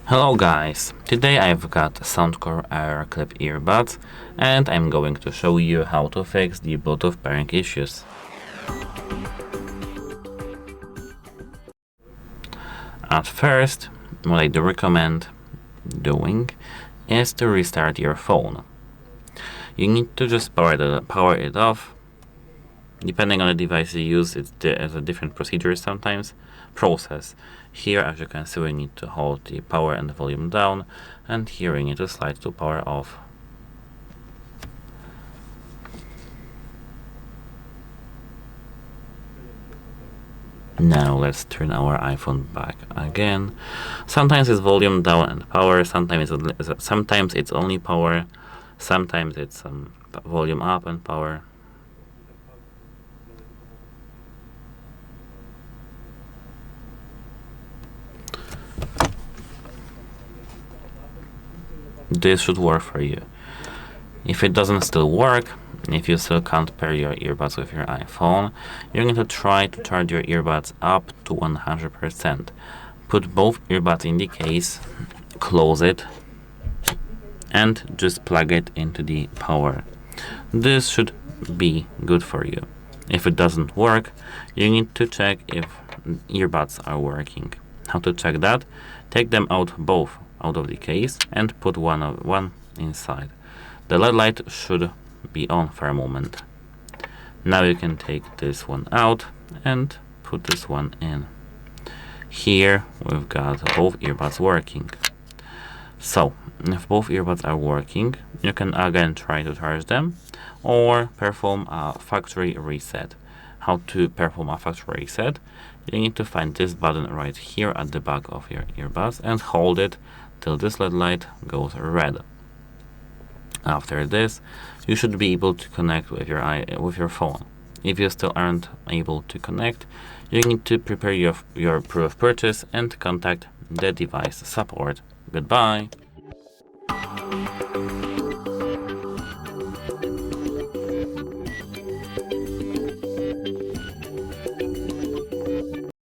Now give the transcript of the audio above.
Hello guys, today I've got SOUNDCORE AeroClip earbuds and I'm going to show you how to fix the Bluetooth pairing issues. At first, what I do recommend doing is to restart your phone. You need to just power it off. Depending on the device you use, it's a different procedure sometimes. Process. Here, as you can see, we need to hold the power and the volume down, and here we need to slide to power off. Now let's turn our iPhone back again. Sometimes it's volume down and power, sometimes it's only power, sometimes it's volume up and power. This should work for you. If it doesn't still work, if you still can't pair your earbuds with your iPhone, you're going to try to charge your earbuds up to 100%. Put both earbuds in the case, close it, and just plug it into the power. This should be good for you. If it doesn't work, you need to check if earbuds are working. How to check that? Take them both out of the case and put one inside. The LED light should be on for a moment. Now you can take this one out and put this one in. Here we've got both earbuds working. So if both earbuds are working, you can again try to charge them or perform a factory reset. How to perform a factory reset? You need to find this button right here at the back of your earbuds and hold it till this LED light goes red. After this, you should be able to connect with your phone. If you still aren't able to connect, you need to prepare your proof of purchase and contact the device support. Goodbye.